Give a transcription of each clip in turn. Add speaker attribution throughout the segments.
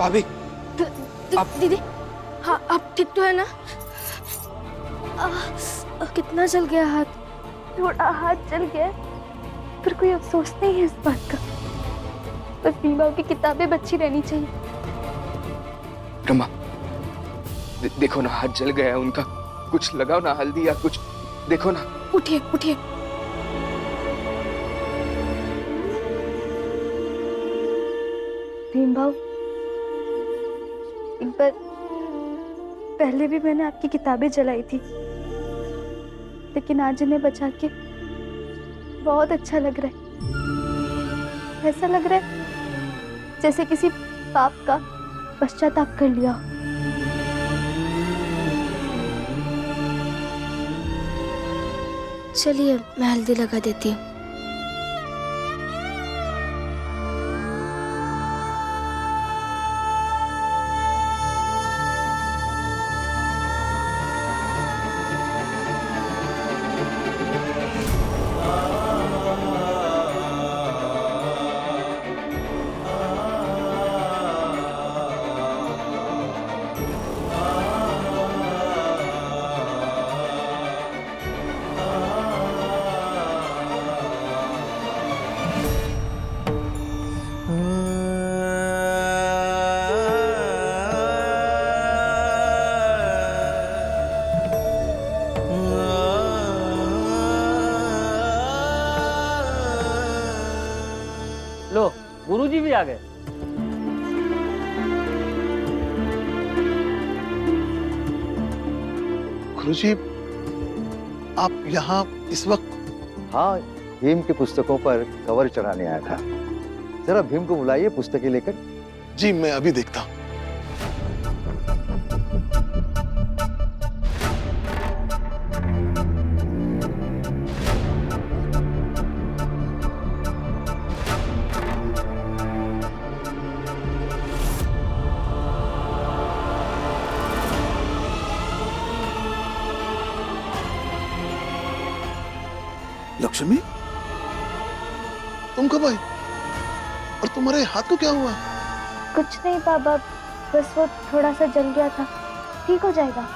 Speaker 1: भाभी
Speaker 2: दीदी, हाँ आप ठीक तो है ना? कितना जल गया हाथ? थोड़ा हाथ जल गया पर कोई अफसोस नहीं है इस बात का। बस भीमा की किताबें बची रहनी चाहिए।
Speaker 1: रमा, देखो ना, हाथ जल गया है उनका। कुछ लगाओ ना, हल्दी या कुछ, देखो ना।
Speaker 2: उठिए उठिए। भीम भाव, एक बार पहले भी मैंने आपकी किताबें जलाई थी, लेकिन आज इन्हें बचा के बहुत अच्छा लग रहा है। ऐसा लग रहा है जैसे किसी पाप का पश्चाताप कर लिया हो। चलिए मैं हल्दी लगा देती हूँ।
Speaker 3: लो, गुरुजी भी आ गए।
Speaker 4: गुरुजी, आप यहाँ इस वक्त?
Speaker 5: हाँ, भीम की पुस्तकों पर कवर चढ़ाने आया था। जरा भीम को बुलाइए पुस्तकें लेकर।
Speaker 4: जी मैं अभी देखता हूँ। लक्ष्मी, तुम कब आई? और तुम्हारे हाथ को क्या हुआ?
Speaker 2: कुछ नहीं बाबा, बस वो थोड़ा सा जल गया था, ठीक हो जाएगा।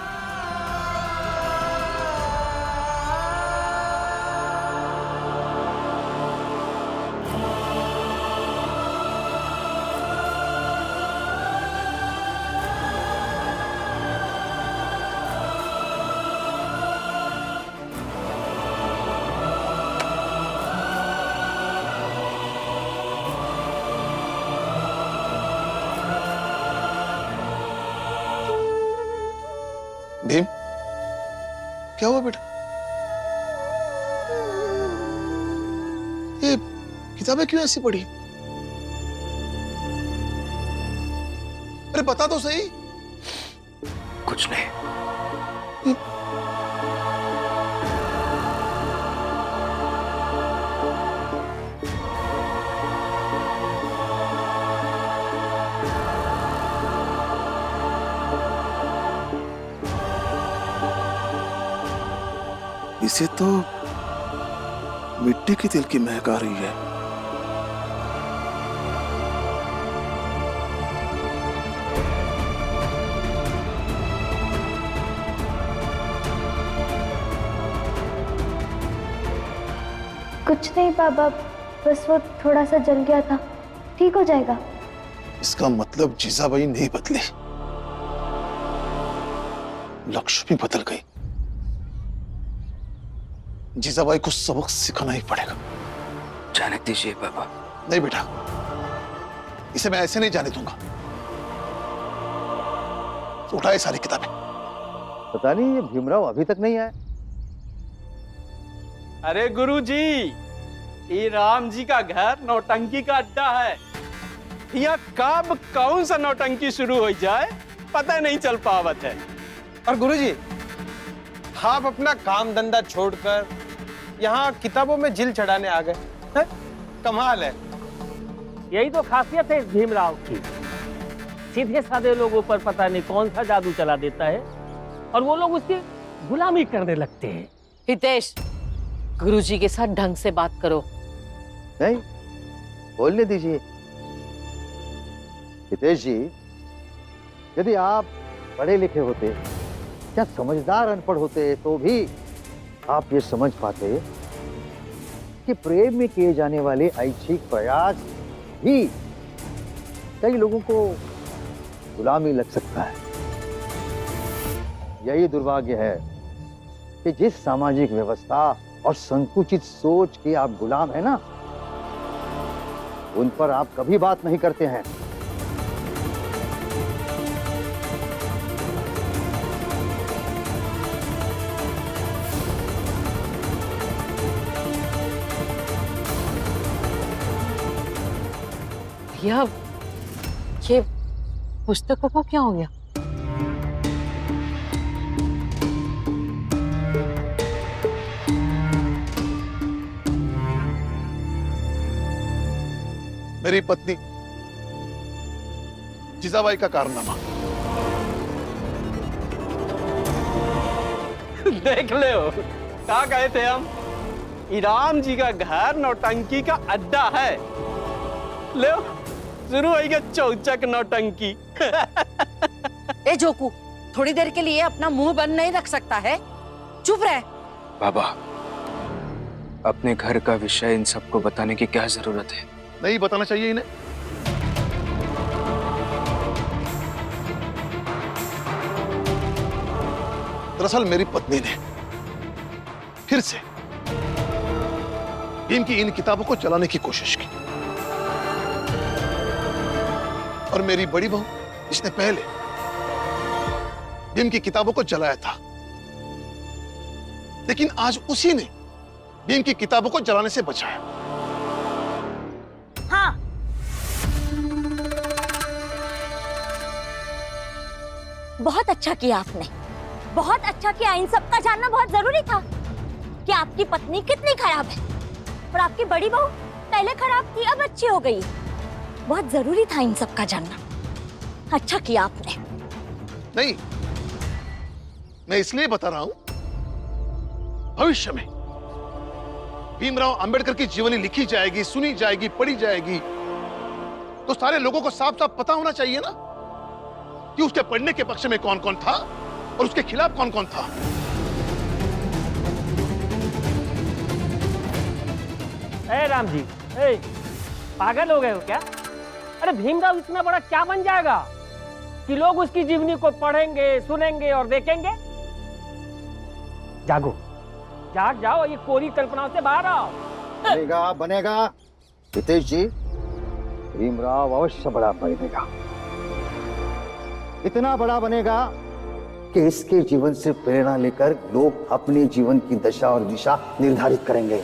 Speaker 4: भीम, क्या हुआ बेटा? ये किताबें क्यों ऐसी पड़ी? अरे बता तो सही।
Speaker 1: कुछ नहीं।
Speaker 4: इसे तो मिट्टी की तिल की महक आ रही है।
Speaker 2: कुछ नहीं बाबा, बस वो थोड़ा सा जल गया था, ठीक हो जाएगा।
Speaker 4: इसका मतलब जीजाबाई नहीं बदली, लक्ष्मी बदल गई। जीजाबाई को सबक सिखाना ही पड़ेगा।
Speaker 1: जाने दीजिए बाबा।
Speaker 4: नहीं बेटा, इसे मैं ऐसे नहीं जाने दूंगा। उठाए सारी किताबें।
Speaker 5: पता नहीं ये भीमराव अभी तक नहीं आया।
Speaker 6: अरे गुरुजी, ये राम जी का घर नौटंकी का अड्डा है। यहाँ कब कौन सा नौटंकी शुरू हो जाए पता नहीं चल पावत है।
Speaker 7: और गुरुजी, आप अपना काम धंधा छोड़कर यहाँ किताबों में जिल चढ़ाने आ गए हैं? कमाल है।
Speaker 3: यही तो खासियत है इस भीमराव की। सीधे साधे लोगों पर पता नहीं कौन सा जादू चला देता है और वो लोग उसकी गुलामी करने लगते हैं।
Speaker 8: हितेश, गुरुजी के साथ ढंग से बात करो।
Speaker 5: नहीं, बोलने दीजिए। हितेश जी, यदि आप पढ़े लिखे होते या समझदार अनपढ़ होते तो भी आप ये समझ पाते कि प्रेम में किए जाने वाले ऐच्छिक प्रयास भी कई लोगों को गुलामी लग सकता है। यही दुर्भाग्य है कि जिस सामाजिक व्यवस्था और संकुचित सोच के आप गुलाम हैं ना, उन पर आप कभी बात नहीं करते हैं।
Speaker 8: भैया, ये पुस्तकों को क्या हो गया?
Speaker 4: मेरी पत्नी जिजाबाई का कारनामा।
Speaker 6: देख ले हो, क्या कहे थे हम? राम जी का घर नौटंकी का अड्डा है। ले शुरू होगी चौचक नौटंकी।
Speaker 8: ए जोकू, थोड़ी देर के लिए अपना मुंह बंद नहीं रख सकता है? चुप रह।
Speaker 1: बाबा, अपने घर का विषय इन सबको बताने की क्या जरूरत है?
Speaker 4: नहीं बताना चाहिए इन्हें। दरअसल मेरी पत्नी ने फिर से इनकी इन किताबों को चलाने की कोशिश की, और मेरी बड़ी बहू इसने पहले भीम की किताबों को जलाया था, लेकिन आज उसी ने भीम की किताबों को जलाने से बचाया।
Speaker 9: हाँ, बहुत अच्छा किया आपने, बहुत अच्छा किया। इन सब का जानना बहुत जरूरी था कि आपकी पत्नी कितनी खराब है, और आपकी बड़ी बहू पहले खराब थी अब अच्छी हो गई। बहुत जरूरी था इन सब का जानना। अच्छा किया आपने।
Speaker 4: नहीं, मैं इसलिए बता रहा हूं, भविष्य में भीमराव अंबेडकर की जीवनी लिखी जाएगी, सुनी जाएगी, पढ़ी जाएगी, तो सारे लोगों को साफ साफ पता होना चाहिए ना कि उसके पढ़ने के पक्ष में कौन कौन था और उसके खिलाफ कौन कौन था।
Speaker 3: ए राम जी, ए, पागल हो गए हो क्या? अरे भीमराव इतना बड़ा क्या बन जाएगा कि लोग उसकी जीवनी को पढ़ेंगे, सुनेंगे और देखेंगे? जागो, जाग जाओ, ये कोरी कल्पनाओं से बाहर आओ।
Speaker 5: बनेगा बनेगा हितेश जी, भीमराव अवश्य बड़ा बनेगा। इतना बड़ा बनेगा कि इसके जीवन से प्रेरणा लेकर लोग अपने जीवन की दशा और दिशा निर्धारित करेंगे।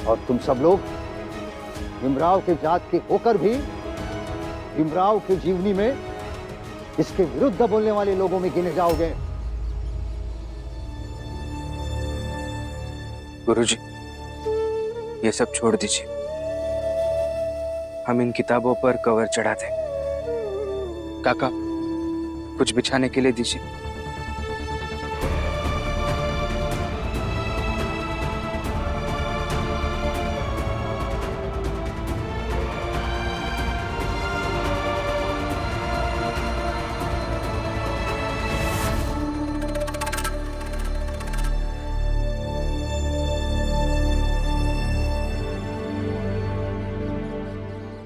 Speaker 5: और तुम सब लोग भीमराव के जात के होकर भी भीमराव की जीवनी में इसके विरुद्ध बोलने वाले लोगों में गिने जाओगे।
Speaker 1: गुरुजी, ये सब छोड़ दीजिए, हम इन किताबों पर कवर चढ़ा दें। काका, कुछ बिछाने के लिए दीजिए।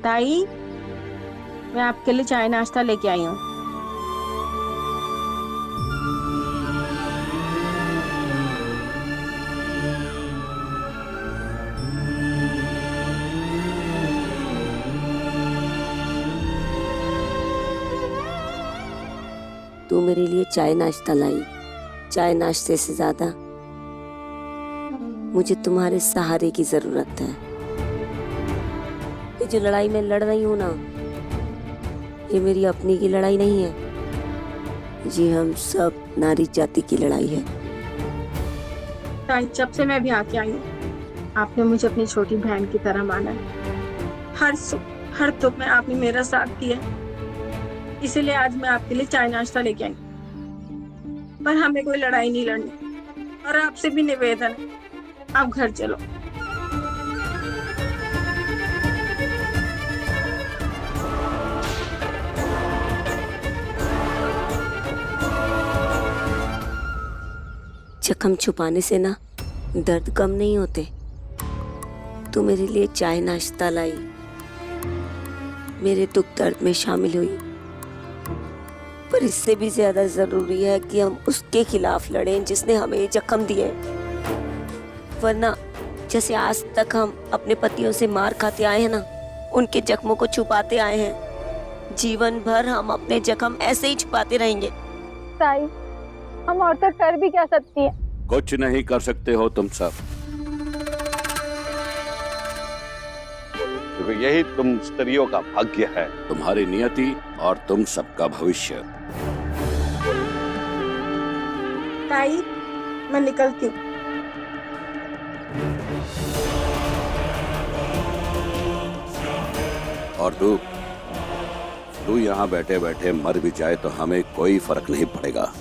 Speaker 10: ताई, मैं आपके लिए चाय नाश्ता लेके आई हूँ।
Speaker 9: तू मेरे लिए चाय नाश्ता लाई। चाय नाश्ते से ज्यादा मुझे तुम्हारे सहारे की जरूरत है। ये जो लड़ाई मैं लड़ रही हूँ ना, ये मेरी अपनी की लड़ाई नहीं है, ये हम सब नारी जाति की लड़ाई है।
Speaker 10: ताई, जब से मैं भी आके आई हूँ, आपने मुझे अपनी छोटी बहन की तरह माना है। हर सुख हर दुख में आपने मेरा साथ दिया, इसीलिए आज मैं आपके लिए चाय नाश्ता लेके आई। पर हमें कोई लड़ाई नहीं लड़नी। और आपसे भी निवेदन है, आप घर चलो।
Speaker 9: जख्म छुपाने से ना दर्द कम नहीं होते। तू मेरे लिए चाय नाश्ता लाई, मेरे दुख दर्द में शामिल हुई, पर इससे भी ज्यादा जरूरी है कि हम उसके खिलाफ लड़ें जिसने हमें ये जख्म दिए। वरना जैसे आज तक हम अपने पतियों से मार खाते आए हैं ना, उनके जख्मों को छुपाते आए हैं, जीवन भर हम अपने जख्म ऐसे ही छुपाते रहेंगे।
Speaker 2: ताई, हम औरतें कर भी क्या सकती हैं?
Speaker 11: कुछ नहीं कर सकते हो तुम सब, क्योंकि यही तुम स्त्रियों का भाग्य है, तुम्हारी नियति और तुम सबका भविष्य।
Speaker 10: ताई, मैं निकलती हूँ।
Speaker 11: और तू यहाँ बैठे बैठे मर भी जाए तो हमें कोई फर्क नहीं पड़ेगा।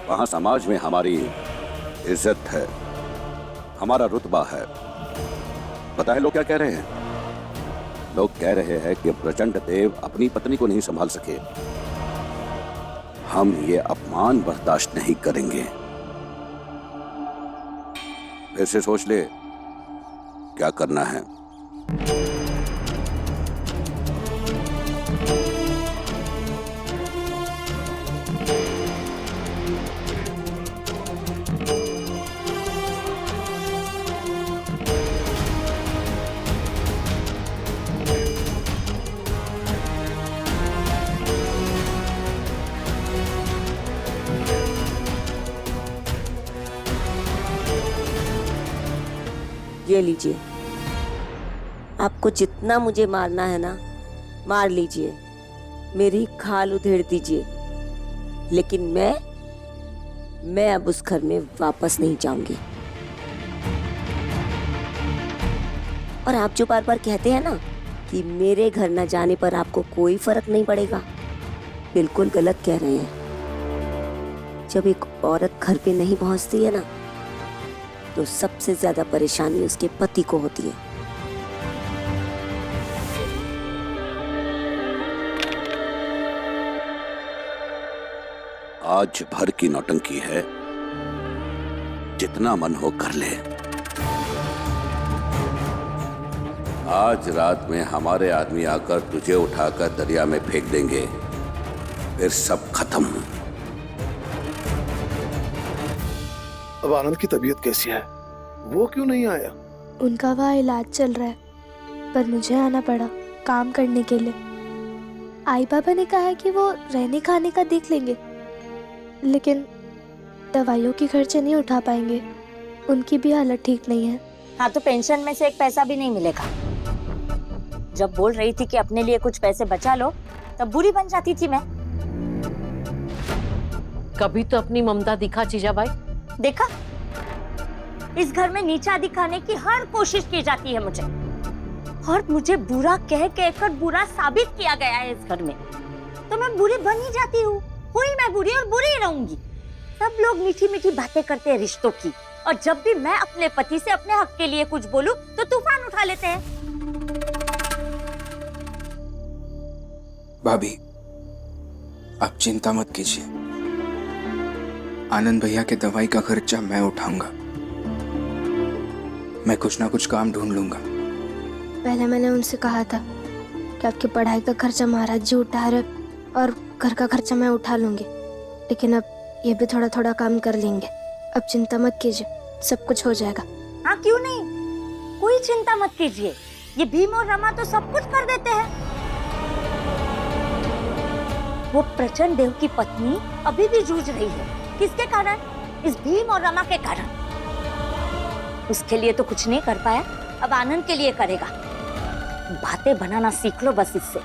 Speaker 11: वहां समाज में हमारी इज्जत है, हमारा रुतबा है। पता है लोग क्या कह रहे हैं? लोग कह रहे हैं कि प्रचंड देव अपनी पत्नी को नहीं संभाल सके। हम ये अपमान बर्दाश्त नहीं करेंगे। फिर से सोच ले क्या करना है।
Speaker 9: ये लीजिए, आपको जितना मुझे मारना है ना मार लीजिए, मेरी खाल उधेड़ दीजिए, लेकिन मैं अब उस घर में वापस नहीं जाऊंगी। और आप जो बार बार कहते हैं ना कि मेरे घर न जाने पर आपको कोई फर्क नहीं पड़ेगा, बिल्कुल गलत कह रहे हैं। जब एक औरत घर पे नहीं पहुंचती है ना, तो सबसे ज्यादा परेशानी उसके पति को होती है।
Speaker 11: आज भर की नौटंकी है, जितना मन हो कर ले। आज रात में हमारे आदमी आकर तुझे उठाकर दरिया में फेंक देंगे, फिर सब खत्म।
Speaker 4: अब आनंद की तबीयत कैसी है? वो क्यों नहीं आया?
Speaker 2: उनका वहाँ इलाज चल रहा है, पर मुझे आना पड़ा काम करने के लिए। आई बाबा ने कहा है कि वो रहने खाने का देख लेंगे, लेकिन दवाइयों के खर्चे नहीं उठा पाएंगे। उनकी भी हालत ठीक नहीं है।
Speaker 9: हाँ, तो पेंशन में से एक पैसा भी नहीं मिलेगा। जब बोल रही थी कि अपने लिए कुछ पैसे बचा लो, तब बुरी बन जाती थी मैं।
Speaker 8: कभी तो अपनी ममता दिखा जीजाबाई।
Speaker 9: देखा, इस घर में नीचा दिखाने की हर कोशिश की जाती है मुझे, और मुझे बुरा कह कहकर बुरा साबित किया गया है इस घर में। तो मैं बुरी बन ही जाती हूँ, हुई मैं बुरी और बुरी रहूंगी। सब लोग मीठी मीठी बातें करते हैं रिश्तों की, और जब भी मैं अपने पति से अपने हक के लिए कुछ बोलूं तो तूफान उठा लेते हैं।
Speaker 1: भाभी, आप चिंता मत कीजिए, आनंद भैया के दवाई का खर्चा मैं उठाऊंगा। मैं कुछ ना कुछ काम ढूंढ लूंगा।
Speaker 2: पहले मैंने उनसे कहा था कि आपकी पढ़ाई का खर्चा महाराज जी उठा रहे और घर का खर्चा मैं उठा लूंगी, लेकिन अब ये भी थोड़ा थोड़ा काम कर लेंगे। अब चिंता मत कीजिए, सब कुछ हो जाएगा।
Speaker 9: हाँ, क्यों नहीं, कोई चिंता मत कीजिए। ये भीम और रमा तो सब कुछ कर देते हैं। वो प्रचंड देव की पत्नी अभी भी जूझ रही है। किसके कारण? इस भीम और रमा के कारण। उसके लिए तो कुछ नहीं कर पाया, अब आनंद के लिए करेगा। बातें बनाना सीख लो बस इससे।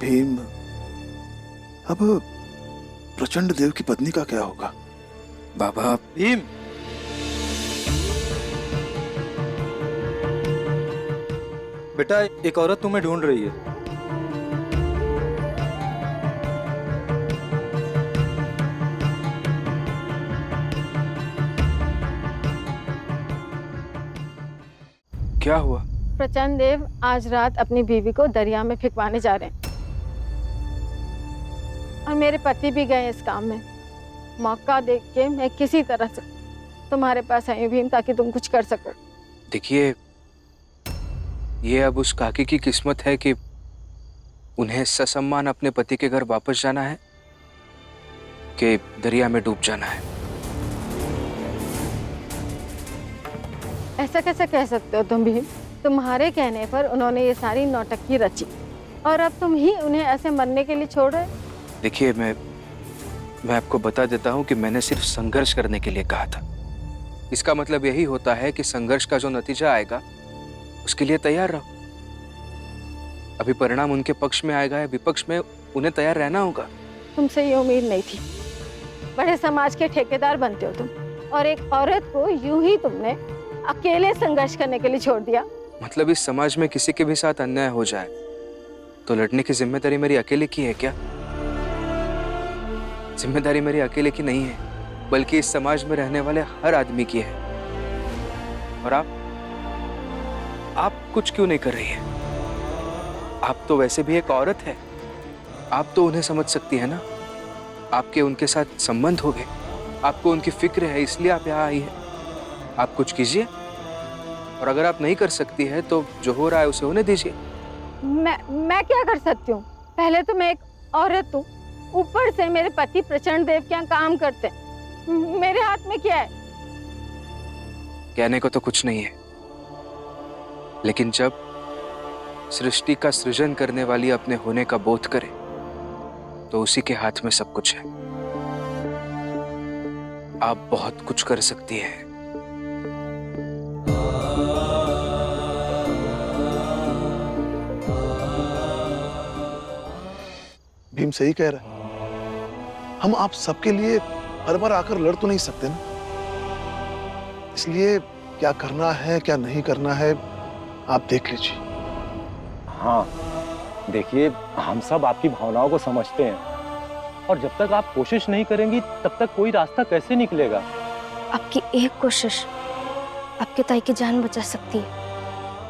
Speaker 4: भीम, अब प्रचंड देव की पत्नी का क्या होगा?
Speaker 1: बाबा,
Speaker 7: भीम,
Speaker 12: बेटा एक औरत तुम्हें ढूंढ रही है।
Speaker 1: क्या हुआ?
Speaker 10: प्रचंड देव आज रात अपनी बीवी को दरिया में फेंकवाने जा रहे हैं और मेरे पति भी गए इस काम में। मौका देख के मैं किसी तरह से तुम्हारे पास आई हूँ भीम, ताकि तुम कुछ कर सको।
Speaker 1: देखिए, ये अब उस काकी की किस्मत है कि उन्हें ससम्मान अपने पति के घर वापस जाना है कि दरिया में डूब जाना है।
Speaker 10: ऐसा कैसे कह सकते हो तुम भीम? तुम्हारे कहने पर उन्होंने ये सारी नौटंकी रची और अब तुम ही उन्हें ऐसे मरने के लिए छोड़ रहे?
Speaker 1: देखिए, मैं आपको बता देता हूं कि मैंने सिर्फ संघर्ष करने के लिए कहा था। इसका मतलब यही होता है कि संघर्ष का जो नतीजा आएगा उसके लिए तैयार रहो। अभी परिणाम उनके पक्ष में आएगा या विपक्ष में, उन्हें तैयार रहना होगा।
Speaker 10: तुमसे ये उम्मीद नहीं थी। बड़े समाज के ठेकेदार बनते हो तुम, और एक औरत को यूं ही तुमने अकेले संघर्ष करने के लिए छोड़ दिया।
Speaker 1: मतलब इस समाज में किसी के भी साथ अन्याय हो जाए तो लड़ने की जिम्मेदारी मेरी अकेले की है क्या? जिम्मेदारी मेरी अकेले की नहीं है, बल्कि इस समाज में रहने वाले हर आदमी की है। और आप कुछ क्यों नहीं कर रही है? आप तो वैसे भी एक औरत है, आप तो उन्हें समझ सकती है ना। आपके उनके साथ संबंध हो गए, आपको उनकी फिक्र है, इसलिए आप यहाँ आई है। आप कुछ कीजिए, और अगर आप नहीं कर सकती है तो जो हो रहा है उसे होने दीजिए।
Speaker 10: मैं क्या कर सकती हूँ? पहले तो मैं एक औरत हूँ, ऊपर से मेरे पति प्रचंड देव क्या काम करते हैं। मेरे हाथ में क्या है?
Speaker 1: कहने को तो कुछ नहीं है, लेकिन जब सृष्टि का सृजन करने वाली अपने होने का बोध करे तो उसी के हाथ में सब कुछ है। आप बहुत कुछ कर सकती हैं।
Speaker 4: भीम सही कह रहा है। हम आप सबके लिए हर बार आकर लड़ तो नहीं सकते ना, इसलिए क्या करना है क्या नहीं करना है आप देख लीजिए।
Speaker 13: हाँ देखिए, हम सब आपकी भावनाओं को समझते हैं, और जब तक आप कोशिश नहीं करेंगी तब तक कोई रास्ता कैसे निकलेगा?
Speaker 2: आपकी एक कोशिश आपके ताई की जान बचा सकती है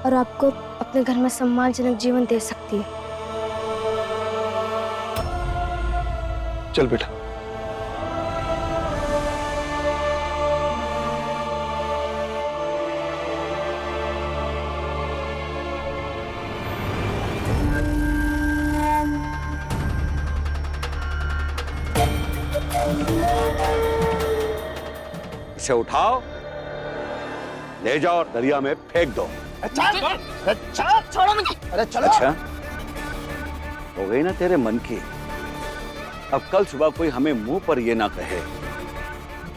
Speaker 2: और आपको अपने घर में सम्मानजनक जीवन दे सकती है।
Speaker 4: चल बेटा।
Speaker 11: इसे उठाओ, ले जाओ और दरिया में फेंक दो।
Speaker 5: छोड़ो मुझे। अरे चलो।
Speaker 11: अच्छा, हो गई ना तेरे मन की? अब कल सुबह कोई हमें मुंह पर ये ना कहे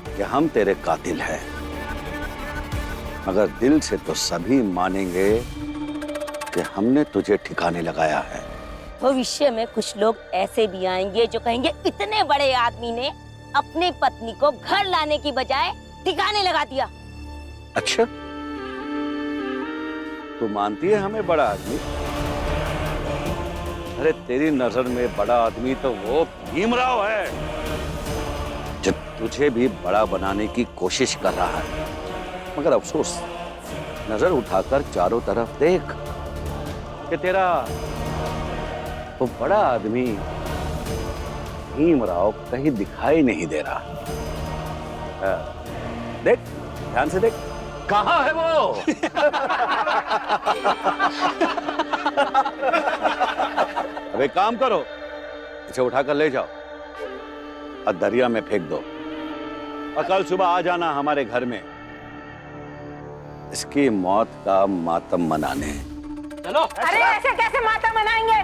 Speaker 11: कि हम तेरे कातिल हैं, मगर दिल से तो सभी मानेंगे कि हमने तुझे ठिकाने लगाया है।
Speaker 9: भविष्य में कुछ लोग ऐसे भी आएंगे जो कहेंगे इतने बड़े आदमी ने अपनी पत्नी को घर लाने की बजाय ठिकाने लगा दिया।
Speaker 11: अच्छा, तू मानती है हमें बड़ा आदमी? अरे तेरी नजर में बड़ा आदमी तो वो भीमराव है, जो तुझे भी बड़ा बनाने की कोशिश कर रहा है। मगर अफसोस, नजर उठाकर चारों तरफ देख कि तेरा वो बड़ा आदमी भीमराव कहीं दिखाई नहीं दे रहा। देख, ध्यान से देख, कहाँ है वो? अब एक काम करो, इसे उठाकर ले जाओ और दरिया में फेंक दो, और कल सुबह आ जाना हमारे घर में इसकी मौत का मातम मनाने।
Speaker 3: चलो।
Speaker 10: अरे ऐसे कैसे माता मनाएंगे?